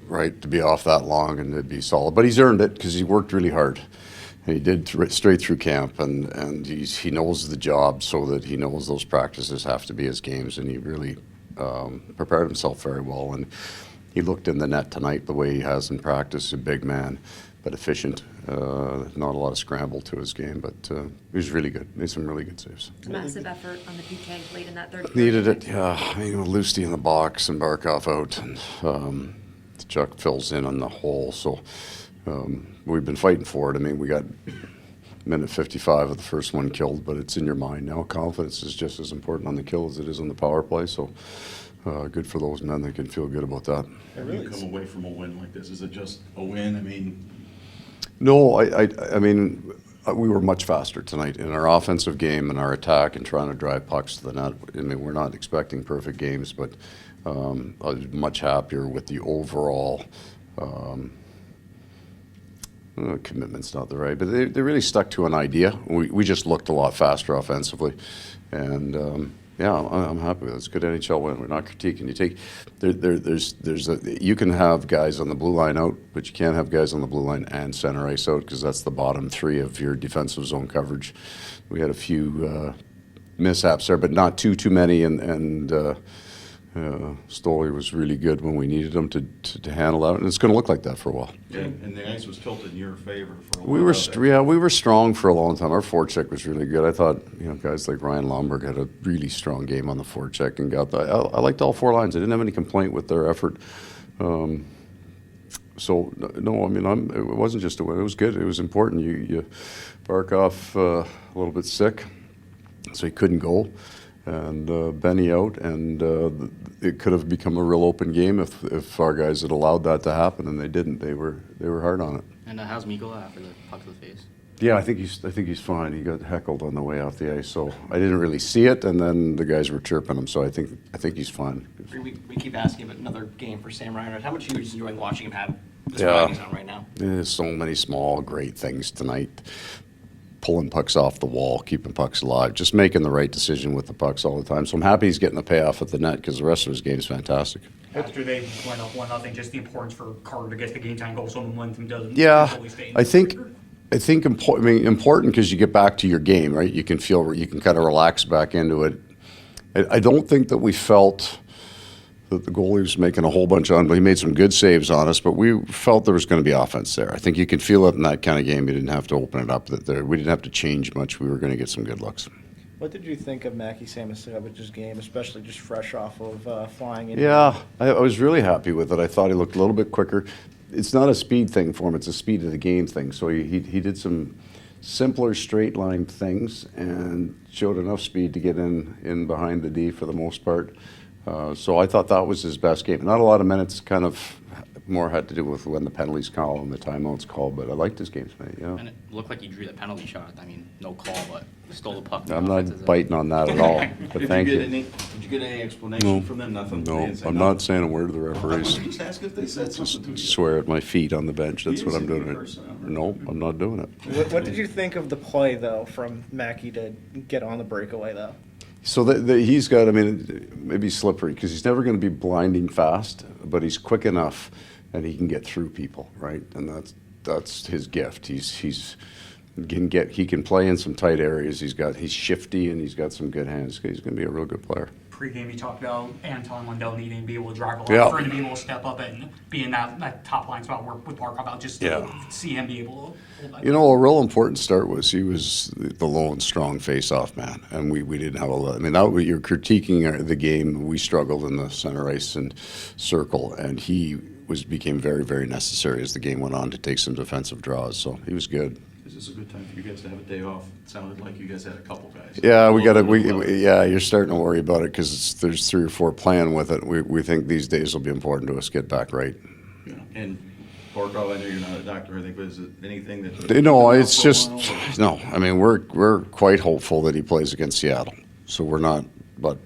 right, to be off that long and to be solid. But he's earned it because he worked really hard. And he did straight through camp, and he knows the job so that he knows those practices have to be his games, and he really prepared himself very well. And he looked in the net tonight the way he has in practice, a big man, but efficient. Not a lot of scramble to his game, but he was really good. Made some really good saves. Massive effort on the PK late in that third period. Needed it, yeah. Lusty in the box and Barkov out, and Chuck fills in on the hole. So we've been fighting for it. I mean, we got minute 55 of the first one killed, but it's in your mind now. Confidence is just as important on the kill as it is on the power play. So good for those men. They can feel good about that. How do you come away from a win like this? Is it just a win? I mean... No, I mean, we were much faster tonight in our offensive game and our attack and trying to drive pucks to the net. I mean, we're not expecting perfect games, but I was much happier with the overall commitment's not the right, but they really stuck to an idea. We just looked a lot faster offensively, and yeah, I'm happy with it. It's a good NHL win. We're not critiquing. You can have guys on the blue line out, but you can't have guys on the blue line and center ice out because that's the bottom three of your defensive zone coverage. We had a few mishaps there, but not too many, and Stolarz was really good when we needed him to handle that, and it's going to look like that for a while. Yeah, and the ice was tilted in your favor for a while. We were strong for a long time. Our forecheck was really good. I thought guys like Ryan Lomberg had a really strong game on the forecheck and got that. I liked all four lines. I didn't have any complaint with their effort. So no, I mean it wasn't just a win. It was good. It was important. You Barkov a little bit sick, so he couldn't go. And Benny out, and it could have become a real open game if our guys had allowed that to happen, and they didn't. They were hard on it. And how's Mikkola after the puck to the face? Yeah, I think he's fine. He got heckled on the way off the ice, so I didn't really see it, and then the guys were chirping him, so I think he's fine. We keep asking about another game for Sam Reinhart. How much are you just enjoying watching him have this run he's on right now? There's so many small, great things tonight. Pulling pucks off the wall, keeping pucks alive, just making the right decision with the pucks all the time. So I'm happy he's getting the payoff at the net because the rest of his game is fantastic. After they went up 1-0, just the importance for Carter to get the game time goal so the momentum doesn't fully stay in I think important because you get back to your game, right? You can feel you can kind of relax back into it. I don't think that we felt that the goalie was making a whole bunch on, but he made some good saves on us, but we felt there was going to be offense there. I think you can feel it in that kind of game. You didn't have to open it up. We didn't have to change much. We were going to get some good looks. What did you think of Mackie Samosevich's game, especially just fresh off of flying in? Yeah, I was really happy with it. I thought he looked a little bit quicker. It's not a speed thing for him. It's a speed of the game thing. So he did some simpler straight line things and showed enough speed to get in behind the D for the most part. So I thought that was his best game. Not a lot of minutes, kind of more had to do with when the penalties call and the timeouts call, but I liked his game tonight, yeah. And it looked like he drew the penalty shot. I mean, no call, but stole the puck. I'm not biting on that at all, but thank you. Did you get any explanation from them? Nothing? No, I'm not saying a word to the referees. Just ask if they said something to you. Swear at my feet on the bench. That's what I'm doing. No, I'm not doing it. What did you think of the play, though, from Mackie to get on the breakaway, though? So he's got, I mean, maybe slippery because he's never going to be blinding fast, but he's quick enough and he can get through people, right? And that's his gift. He can play in some tight areas. He's shifty and he's got some good hands. He's going to be a real good player. Pre-game, you talked about Anton Lundell needing to be able to drive a lot for him to be able to step up and be in that top line spot with Barkov out. Just to see him be able to hold that. A real important start was he was the lone strong face-off man, and we didn't have a lot. I mean, you're critiquing the game. We struggled in the center ice and circle, and he became very, very necessary as the game went on to take some defensive draws. So he was good. Is this a good time for you guys to have a day off? It sounded like you guys had a couple guys. Yeah, you're starting to worry about it because there's 3 or 4 playing with it. We think these days will be important to us get back right. Yeah. And Barkov, I know you're not a doctor, I think, but is it anything that... it's just, no. I mean, we're quite hopeful that he plays against Seattle. So we're not, but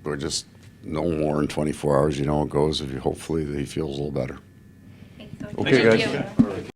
we're just no more in 24 hours. You know how it goes. Hopefully he feels a little better. Okay, guys.